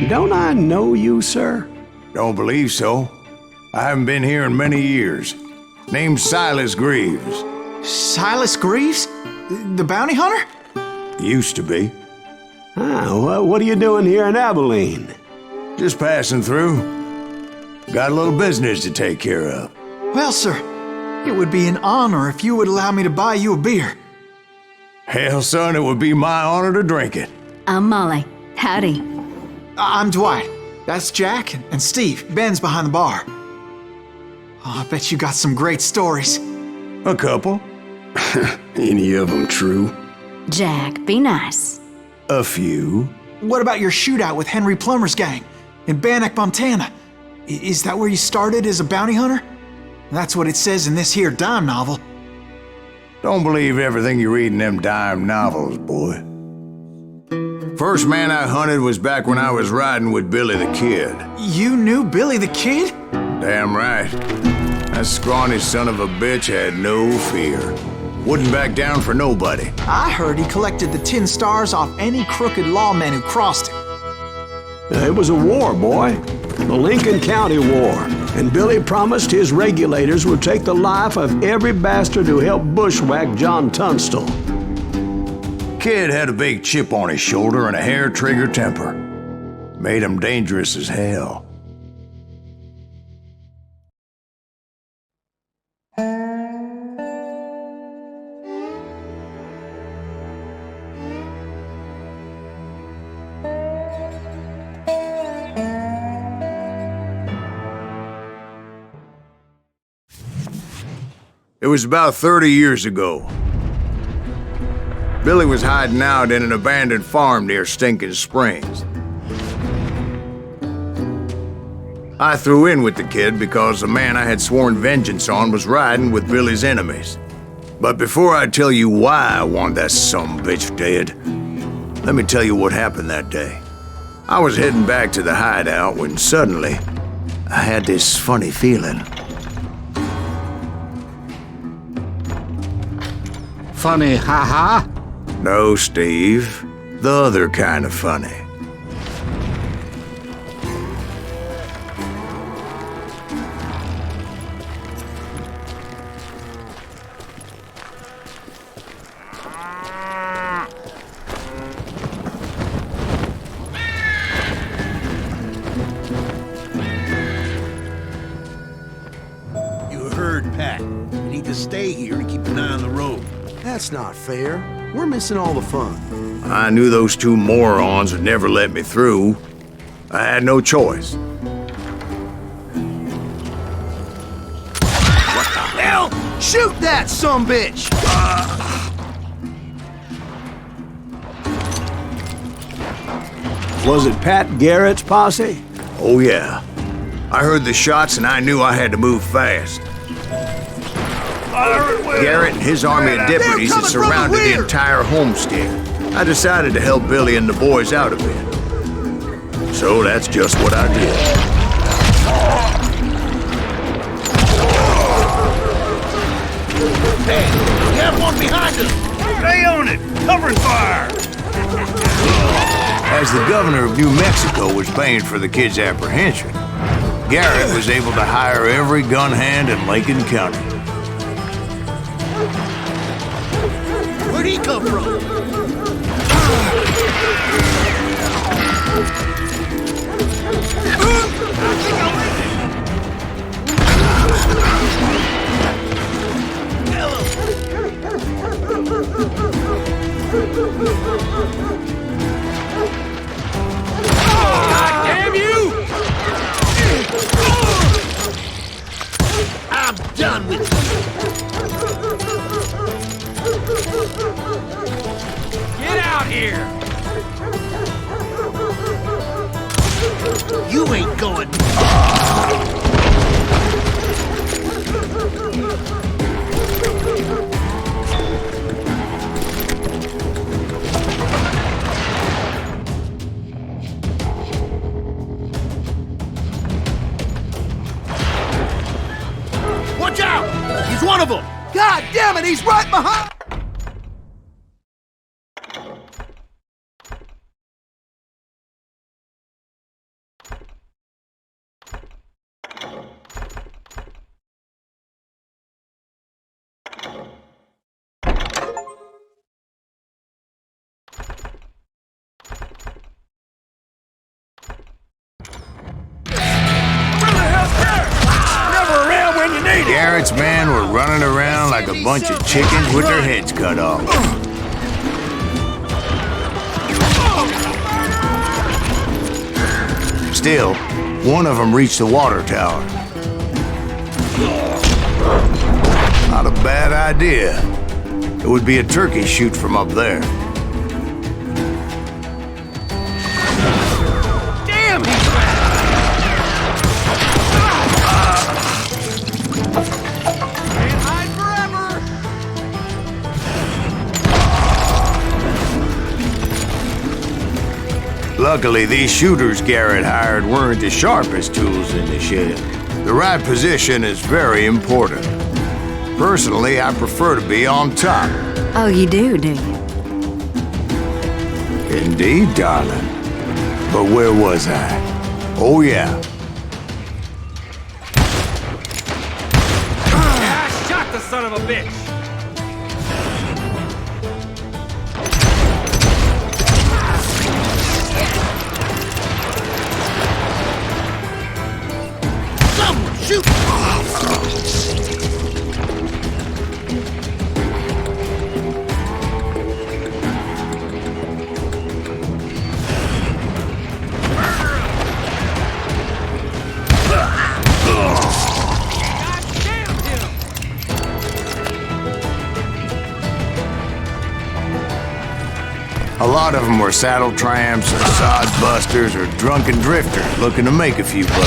Don't I know you, sir? Don't believe so. I haven't been here in many years. Name's Silas Greaves. Silas Greaves? The bounty hunter? Used to be. What are you doing here in Abilene? Just passing through. Got a little business to take care of. Well, sir, it would be an honor if you would allow me to buy you a beer. Hell, son, it would be my honor to drink it. I'm Molly. Howdy. I'm Dwight. That's Jack and Steve. Ben's behind the bar. Oh, I bet you got some great stories. A couple. Any of them true? Jack, be nice. A few. What about your shootout with Henry Plummer's gang in Bannock, Montana? Is that where you started as a bounty hunter? That's what it says in this here dime novel. Don't believe everything you read in them dime novels, boy. First man I hunted was back when I was riding with Billy the Kid. You knew Billy the Kid? Damn right. That scrawny son of a bitch had no fear. Wouldn't back down for nobody. I heard he collected the 10 stars off any crooked lawman who crossed him. It was a war, boy. The Lincoln County War. And Billy promised his regulators would take the life of every bastard who helped bushwhack John Tunstall. Kid had a big chip on his shoulder and a hair-trigger temper. Made him dangerous as hell. It was about 30 years ago. Billy was hiding out in an abandoned farm near Stinking Springs. I threw in with the kid because the man I had sworn vengeance on was riding with Billy's enemies. But before I tell you why I want that sumbitch dead, let me tell you what happened that day. I was heading back to the hideout when suddenly I had this funny feeling. Funny, haha? No, Steve. The other kind of funny. You heard Pat. You need to stay here to keep an eye on the road. That's not fair. We're missing all the fun. I knew those two morons would never let me through. I had no choice. What the hell? Shoot that sumbitch! Was it Pat Garrett's posse? Oh yeah. I heard the shots and I knew I had to move fast. Garrett and his army of deputies had surrounded the entire homestead. I decided to help Billy and the boys out a bit. So that's just what I did. Hey, we have one behind us! Stay on it! Covering fire! As the governor of New Mexico was paying for the kid's apprehension, Garrett was able to hire every gun hand in Lincoln County. Where'd he come from? God damn you! I'm done with you! Get out here! You ain't going. Watch out! He's one of them! God damn it, he's right behind! Garrett's men were running around like a bunch of chickens with their heads cut off. Still, one of them reached the water tower. Not a bad idea. It would be a turkey shoot from up there. Damn, he's Can't hide forever! Luckily, these shooters Garrett hired weren't the sharpest tools in the shed. The right position is very important. Personally, I prefer to be on top. Oh, you do you? Indeed, darling. But where was I? Oh, yeah. I shot the son of a bitch! Someone shoot! A lot of them were saddle tramps or sod busters or drunken drifters looking to make a few bucks.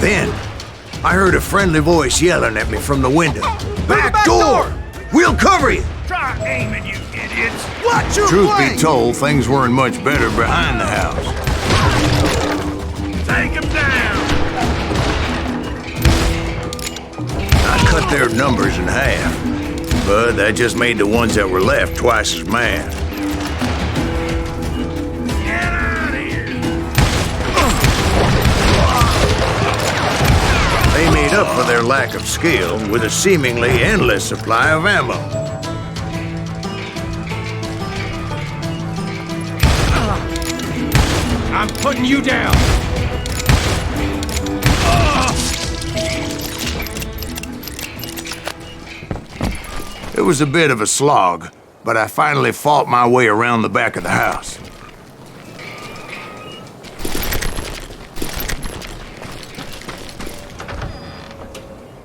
Then, I heard a friendly voice yelling at me from the window. Back door! We'll cover you! Try aiming, you idiots! Watch your Truth flank! be told, things weren't much better behind the house. Take him down! I cut their numbers in half, but that just made the ones that were left twice as mad. Get out of here! They made up for their lack of skill with a seemingly endless supply of ammo. I'm putting you down! It was a bit of a slog, but I finally fought my way around the back of the house.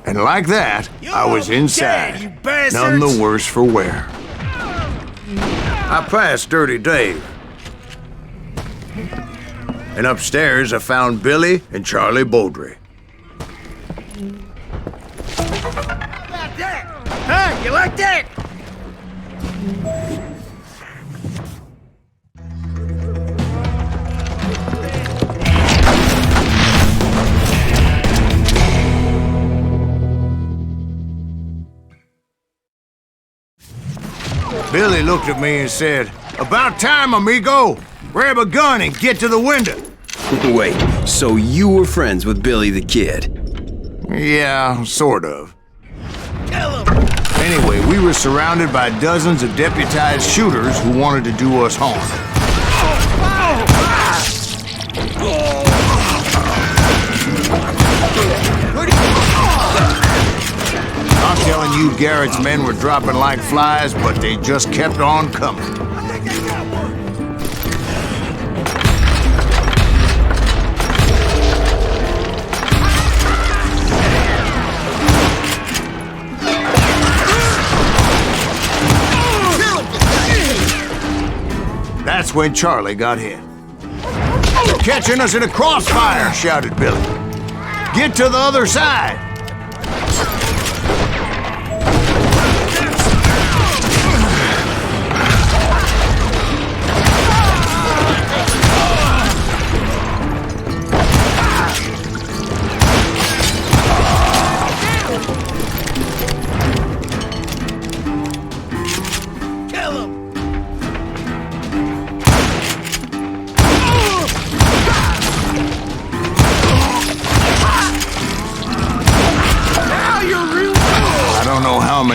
And like that, I was inside, dead, you bastards! none the worse for wear. I passed Dirty Dave. And upstairs, I found Billy and Charlie Beaudry. Huh? You like that? Billy looked at me and said, "About time, amigo! Grab a gun and get to the window." Wait, so you were friends with Billy the Kid? Yeah, sort of. Anyway, we were surrounded by dozens of deputized shooters who wanted to do us harm. I'm telling you, Garrett's men were dropping like flies, but they just kept on coming. That's when Charlie got hit. "They're catching us in a crossfire," shouted Billy. "Get to the other side!"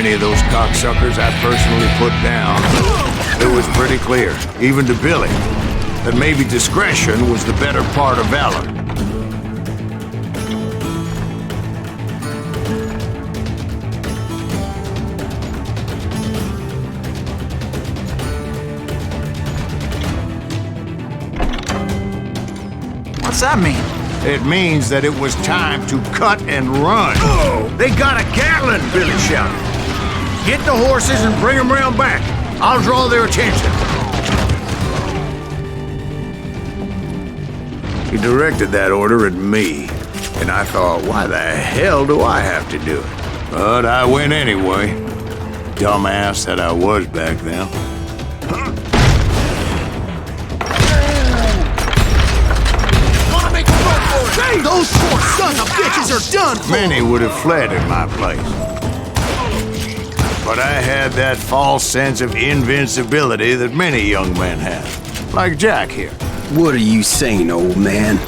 many of those cocksuckers I personally put down, it was pretty clear, even to Billy, that maybe discretion was the better part of valor. What's that mean? It means that it was time to cut and run. Oh, they got a Gatling, Billy shouted. Get the horses and bring them round back. I'll draw their attention. He directed that order at me, and I thought, why the hell do I have to do it? But I went anyway. Dumbass that I was back then. Those poor sons of bitches are done for! Many would have fled in my place. But I had that false sense of invincibility that many young men have. Like Jack here. What are you saying, old man?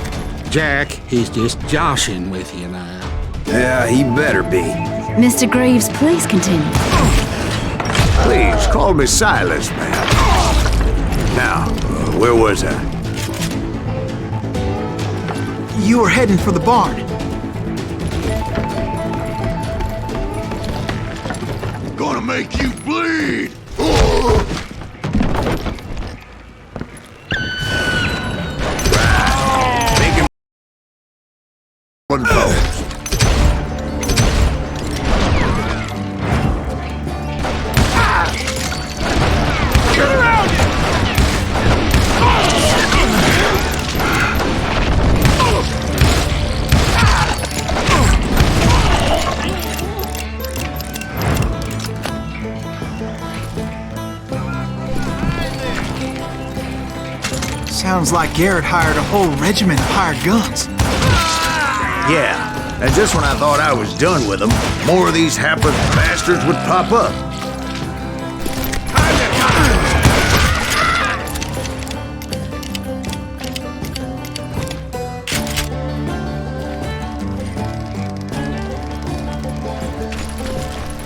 Jack, he's just joshing with you now. Yeah, he better be. Mr. Greaves, please continue. Please, call me Silas, man. Now, where was I? You were heading for the barn. Gonna make you bleed! Right. Make him one post. Sounds like Garrett hired a whole regiment of hired guns. Yeah, and just when I thought I was done with them, more of these hapless bastards would pop up.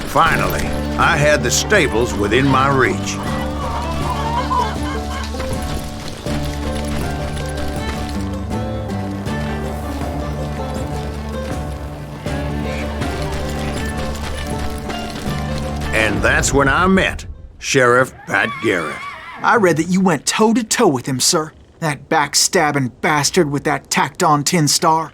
Finally, I had the stables within my reach. And that's when I met Sheriff Pat Garrett. I read that you went toe-to-toe with him, sir. That backstabbing bastard with that tacked-on tin star.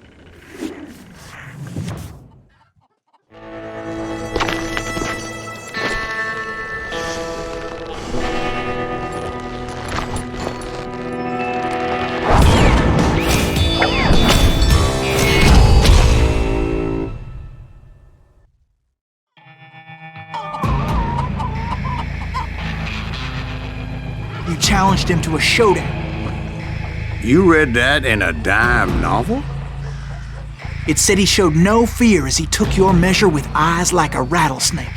You challenged him to a showdown. You read that in a dime novel? It said he showed no fear as he took your measure with eyes like a rattlesnake.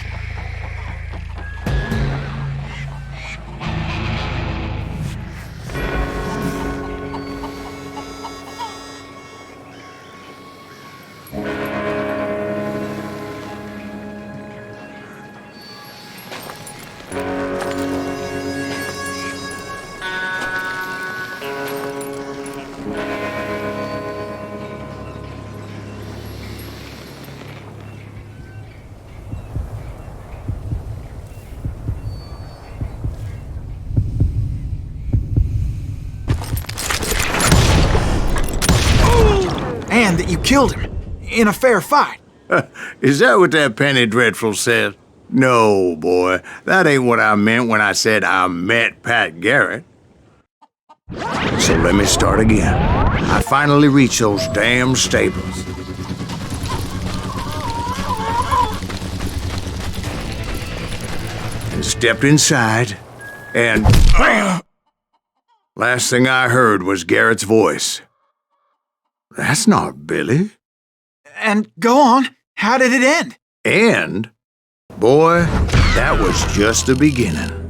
And that you killed him in a fair fight. Is that what that Penny Dreadful said? No, boy. That ain't what I meant when I said I met Pat Garrett. So let me start again. I finally reached those damn stables. And stepped inside, and bam! Last thing I heard was Garrett's voice. That's not Billy. And go on, how did it end? And, boy, that was just the beginning.